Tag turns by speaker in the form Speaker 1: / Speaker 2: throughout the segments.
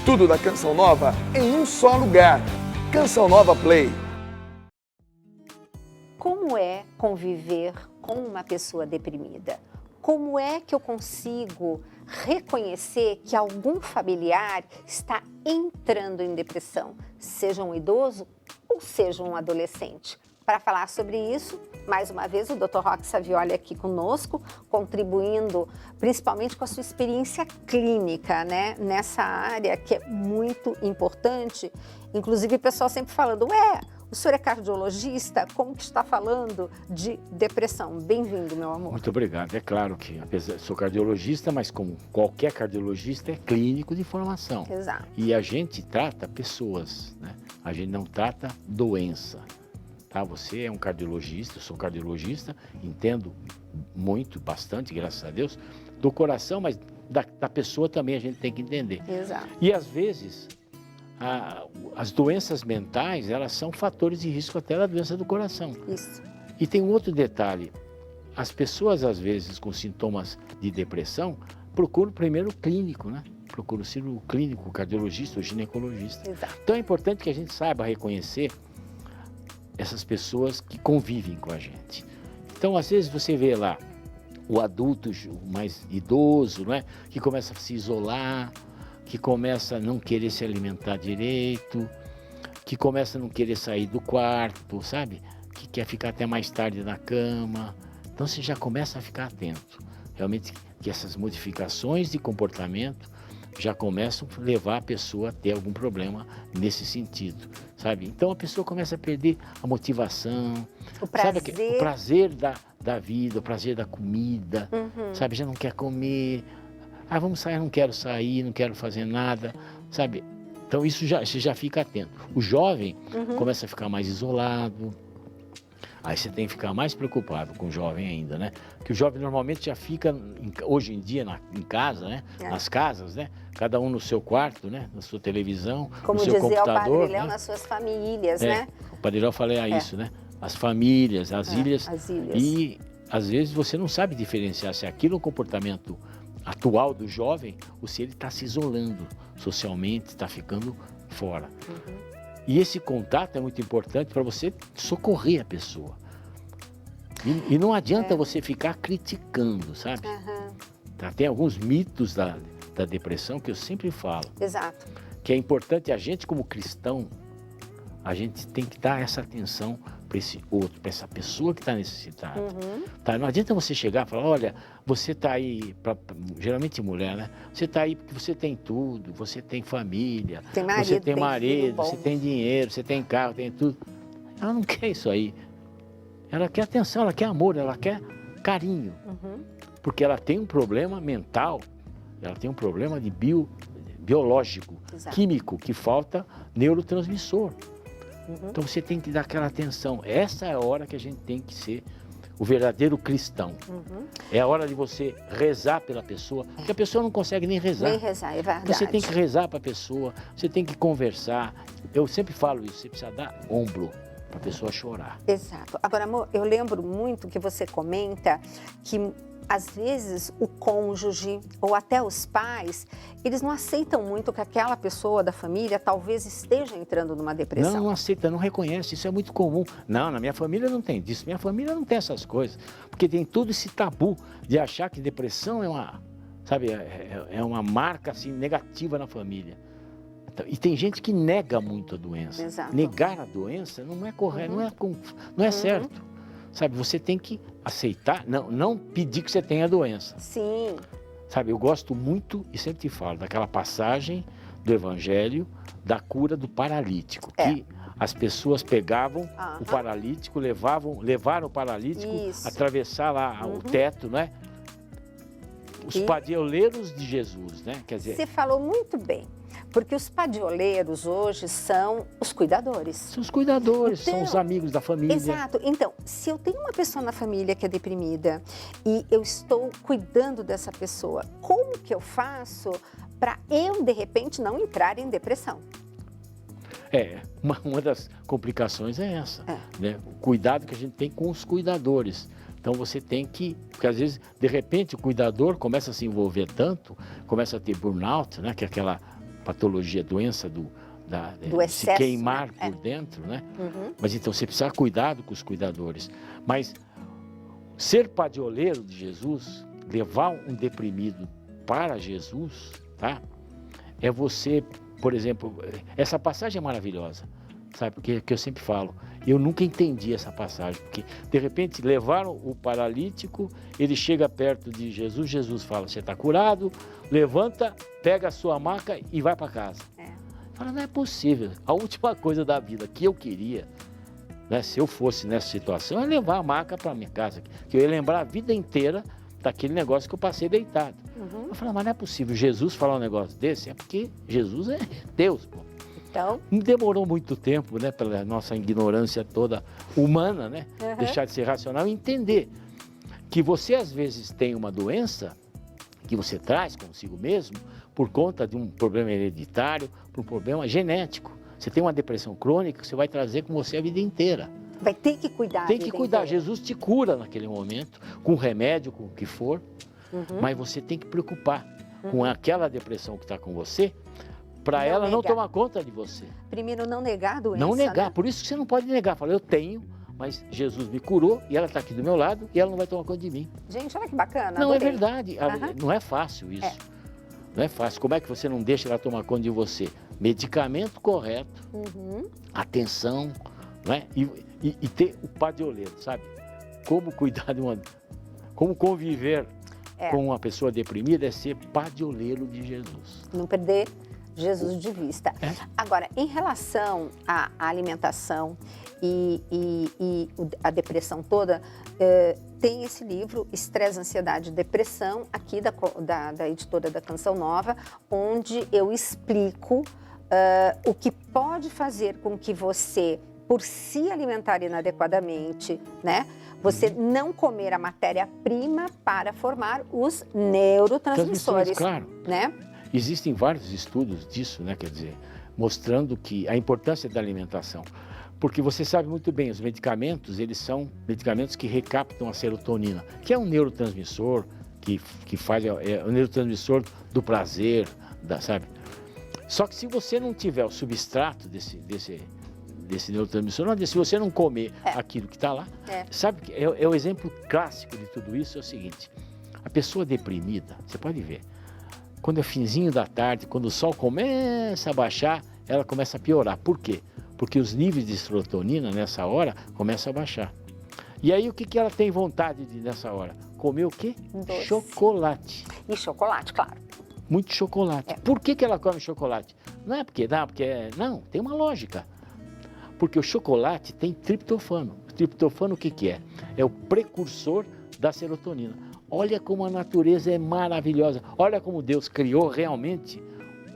Speaker 1: Tudo da Canção Nova em um só lugar. Canção Nova Play.
Speaker 2: Como é conviver com uma pessoa deprimida? Como é que eu consigo reconhecer que algum familiar está entrando em depressão, seja um idoso ou seja um adolescente? Para falar sobre isso, mais uma vez o Dr. Roque Savioli aqui conosco, contribuindo principalmente com a sua experiência clínica, né? Nessa área que é muito importante. Inclusive o pessoal sempre falando, o senhor é cardiologista, como que está falando de depressão? Bem-vindo, meu amor.
Speaker 3: Muito obrigado. É claro que, apesar de sou cardiologista, mas como qualquer cardiologista, é clínico de formação.
Speaker 2: Exato.
Speaker 3: E a gente trata pessoas, né? A gente não trata doença. Tá? Você é um cardiologista, eu sou cardiologista, entendo muito, bastante, graças a Deus, do coração, mas da pessoa também a gente tem que entender.
Speaker 2: Exato.
Speaker 3: E às vezes, as doenças mentais, elas são fatores de risco até da doença do coração.
Speaker 2: Isso.
Speaker 3: E tem um outro detalhe, as pessoas às vezes com sintomas de depressão procuram primeiro o clínico, né? Procuram o cirurgião clínico, o cardiologista, o ginecologista.
Speaker 2: Exato.
Speaker 3: Então é importante que a gente saiba reconhecer essas pessoas que convivem com a gente. Então às vezes você vê lá o adulto mais idoso, né? Que começa a se isolar, que começa a não querer se alimentar direito, que começa a não querer sair do quarto, sabe? Que quer ficar até mais tarde na cama. Então você já começa a ficar atento. Realmente que essas modificações de comportamento já começam a levar a pessoa a ter algum problema nesse sentido, sabe? Então a pessoa começa a perder a motivação,
Speaker 2: o prazer,
Speaker 3: sabe? O prazer da vida, o prazer da comida, sabe? Já não quer comer. Vamos sair, não quero sair, não quero fazer nada, sabe? Então isso você já fica atento. O jovem começa a ficar mais isolado, aí você tem que ficar mais preocupado com o jovem ainda, né? Que o jovem normalmente já fica, hoje em dia, em casa, né? Nas casas, né? Cada um no seu quarto, né? Na sua televisão,
Speaker 2: como
Speaker 3: no seu computador.
Speaker 2: Como dizia o Padre Léo,
Speaker 3: né?
Speaker 2: nas suas famílias, né?
Speaker 3: O Padre Léo fala isso, né? As famílias, as ilhas.
Speaker 2: As ilhas.
Speaker 3: E às vezes você não sabe diferenciar se aquilo é um comportamento atual do jovem ou se ele está se isolando socialmente, está ficando fora. E esse contato é muito importante para você socorrer a pessoa. E não adianta você ficar criticando, sabe? Tem alguns mitos da depressão que eu sempre falo.
Speaker 2: Exato.
Speaker 3: Que é importante a gente como cristão, a gente tem que dar essa atenção para esse outro, para essa pessoa que está necessitada. Tá? Não adianta você chegar e falar, olha, você está aí, geralmente mulher, né? Você está aí porque você tem tudo, você tem família, você tem marido, você tem dinheiro, você tem carro, tem tudo. Ela não quer isso aí. Ela quer atenção, ela quer amor, ela quer carinho. Porque ela tem um problema mental, ela tem um problema de biológico, químico, que falta neurotransmissor. Então você tem que dar aquela atenção. Essa é a hora que a gente tem que ser o verdadeiro cristão. É a hora de você rezar pela pessoa, porque a pessoa não consegue nem rezar.
Speaker 2: Nem rezar, é verdade.
Speaker 3: Então você tem que rezar para a pessoa, você tem que conversar. Eu sempre falo isso, você precisa dar ombro para a pessoa chorar.
Speaker 2: Exato. Agora, amor, eu lembro muito que você comenta que às vezes o cônjuge ou até os pais, eles não aceitam muito que aquela pessoa da família talvez esteja entrando numa depressão.
Speaker 3: Não aceita, não reconhece, isso é muito comum. Não, na minha família não tem disso, minha família não tem essas coisas. Porque tem todo esse tabu de achar que depressão é uma, sabe, é uma marca assim, negativa na família. Então, e tem gente que nega muito a doença.
Speaker 2: Exato.
Speaker 3: Negar a doença não é correto, não é certo. Sabe, você tem que aceitar, não pedir que você tenha a doença.
Speaker 2: Sim.
Speaker 3: Sabe, eu gosto muito, e sempre te falo, daquela passagem do Evangelho da cura do paralítico. Que as pessoas pegavam o paralítico, levaram o paralítico, atravessar lá o teto, né? Os padioleiros de Jesus, né? Quer dizer,
Speaker 2: você falou muito bem. Porque os padioleiros hoje são os cuidadores.
Speaker 3: São os cuidadores, são os amigos da família.
Speaker 2: Exato. Então, se eu tenho uma pessoa na família que é deprimida e eu estou cuidando dessa pessoa, como que eu faço para eu, de repente, não entrar em depressão?
Speaker 3: Uma das complicações é essa, né? O cuidado que a gente tem com os cuidadores. Então você tem que, porque às vezes, de repente, o cuidador começa a se envolver tanto, começa a ter burnout, né? Que é patologia, doença
Speaker 2: Do
Speaker 3: se
Speaker 2: excesso,
Speaker 3: queimar
Speaker 2: né?
Speaker 3: por dentro, né?
Speaker 2: Uhum.
Speaker 3: Mas então você precisa cuidar com os cuidadores. Mas ser padroeiro de Jesus, levar um deprimido para Jesus, tá? É você, por exemplo, essa passagem é maravilhosa, sabe? Porque que eu sempre falo, eu nunca entendi essa passagem, porque de repente levaram o paralítico, ele chega perto de Jesus, Jesus fala, você está curado, levanta, pega a sua maca e vai para casa. Fala, não é possível. A última coisa da vida que eu queria, né, se eu fosse nessa situação, é levar a maca para minha casa, que eu ia lembrar a vida inteira daquele negócio que eu passei deitado.
Speaker 2: Uhum.
Speaker 3: Eu falei, mas não é possível Jesus falar um negócio desse, é porque Jesus é Deus, pô.
Speaker 2: Então,
Speaker 3: Não demorou muito tempo, né, pela nossa ignorância toda humana, né, deixar de ser racional e entender que você às vezes tem uma doença que você traz consigo mesmo por conta de um problema hereditário, por um problema genético. Você tem uma depressão crônica que você vai trazer com você a vida inteira.
Speaker 2: vai ter que cuidar.
Speaker 3: Tem que
Speaker 2: a vida
Speaker 3: cuidar.
Speaker 2: inteira.
Speaker 3: Jesus te cura naquele momento, com remédio, com o que for, mas você tem que preocupar com aquela depressão que está com você, para
Speaker 2: Não
Speaker 3: ela não
Speaker 2: negar.
Speaker 3: tomar conta de você.
Speaker 2: Primeiro, não negar a doença.
Speaker 3: Não negar,
Speaker 2: né?
Speaker 3: por isso que você não pode negar. Fala, eu tenho, mas Jesus me curou e ela está aqui do meu lado e ela não vai tomar conta de mim.
Speaker 2: Gente, olha que bacana.
Speaker 3: Não, é
Speaker 2: adorei.
Speaker 3: verdade.
Speaker 2: Aham.
Speaker 3: Não é fácil isso. Não é fácil. Como é que você não deixa ela tomar conta de você? Medicamento correto, atenção, não é? E ter o padroeiro, sabe? Como cuidar de uma... Como conviver com uma pessoa deprimida é ser padroeiro de Jesus.
Speaker 2: Não perder Jesus de vista. Agora, em relação à alimentação e a depressão toda, tem esse livro, Estresse, Ansiedade e Depressão, aqui da editora da Canção Nova, onde eu explico o que pode fazer com que você, por se alimentar inadequadamente, né, você não comer a matéria-prima para formar os neurotransmissores,
Speaker 3: claro.
Speaker 2: né?
Speaker 3: Existem vários estudos disso, né? Quer dizer, mostrando que a importância da alimentação. Porque você sabe muito bem, os medicamentos, eles são medicamentos que recaptam a serotonina, que é um neurotransmissor, que faz, é o neurotransmissor do prazer, sabe? Só que se você não tiver o substrato desse neurotransmissor, não adianta, se você não comer aquilo que está lá, sabe que é o exemplo clássico de tudo isso, é o seguinte, a pessoa deprimida, você pode ver, quando é finzinho da tarde, quando o sol começa a baixar, ela começa a piorar. Por quê? Porque os níveis de serotonina nessa hora começam a baixar. E aí o que ela tem vontade de nessa hora? Comer o quê?
Speaker 2: Doce.
Speaker 3: Chocolate.
Speaker 2: E chocolate, claro.
Speaker 3: Muito chocolate. Por que ela come chocolate? Não é porque dá, não, tem uma lógica. Porque o chocolate tem triptofano. O triptofano o que é? É o precursor da serotonina. Olha como a natureza é maravilhosa. Olha como Deus criou realmente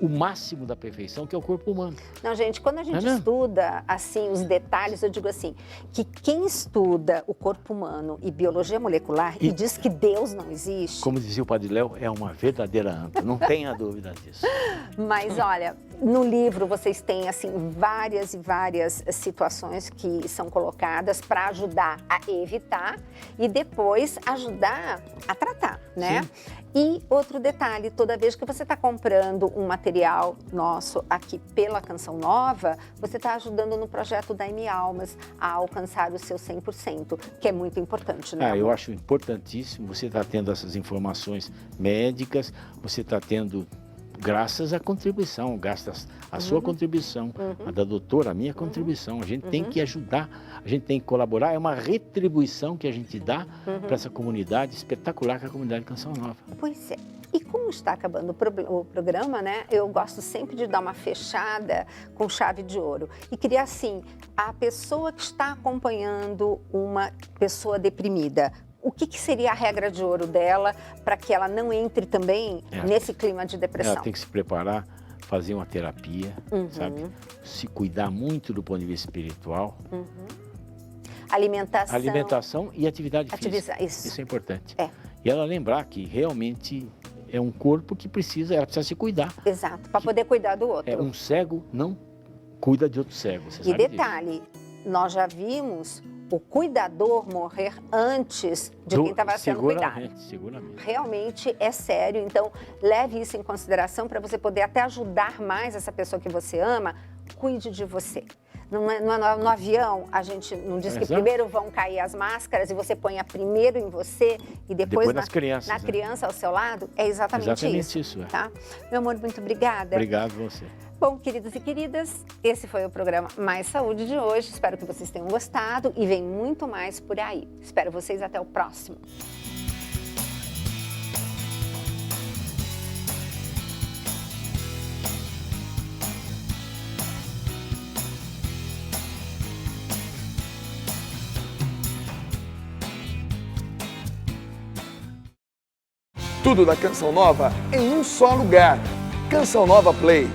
Speaker 3: o máximo da perfeição, que é o corpo humano.
Speaker 2: Não, gente, quando a gente estuda, assim, os detalhes, eu digo assim, que quem estuda o corpo humano e biologia molecular e diz que Deus não existe...
Speaker 3: Como dizia o Padre Léo, é uma verdadeira anta, não tenha dúvida disso.
Speaker 2: Mas, olha, no livro vocês têm, assim, várias e várias situações que são colocadas para ajudar a evitar e depois ajudar a tratar, né?
Speaker 3: Sim.
Speaker 2: E outro detalhe, toda vez que você está comprando um material nosso aqui pela Canção Nova, você está ajudando no projeto da M Almas a alcançar o seu 100%, que é muito importante, né?
Speaker 3: Eu acho importantíssimo, você está tendo essas informações médicas, você está tendo, graças à contribuição, graças à sua contribuição, a da doutora, a minha contribuição. A gente tem que ajudar, a gente tem que colaborar, é uma retribuição que a gente dá para essa comunidade espetacular que é a comunidade Canção Nova.
Speaker 2: Pois é. E como está acabando o programa, né? Eu gosto sempre de dar uma fechada com chave de ouro. E queria, assim, a pessoa que está acompanhando uma pessoa deprimida, o que seria a regra de ouro dela para que ela não entre também nesse clima de depressão?
Speaker 3: Ela tem que se preparar, fazer uma terapia, sabe? Se cuidar muito do ponto de vista espiritual. Alimentação e atividade física. Isso é importante. E ela lembrar que realmente é um corpo que ela precisa se cuidar.
Speaker 2: Exato, para poder cuidar do outro.
Speaker 3: Um cego não cuida de outro cego, você sabe
Speaker 2: detalhe, nós já vimos o cuidador morrer antes de quem estava sendo cuidado.
Speaker 3: Seguramente.
Speaker 2: Realmente é sério, então leve isso em consideração para você poder até ajudar mais essa pessoa que você ama, cuide de você. No avião, a gente não diz que primeiro vão cair as máscaras e você põe a primeiro em você e depois
Speaker 3: nas crianças,
Speaker 2: na criança ao seu lado? É exatamente isso. Tá? Meu amor, muito obrigada.
Speaker 3: Obrigado você.
Speaker 2: Bom, queridos e queridas, esse foi o programa Mais Saúde de hoje. Espero que vocês tenham gostado e vem muito mais por aí. Espero vocês até o próximo.
Speaker 1: Tudo da Canção Nova em um só lugar. Canção Nova Play.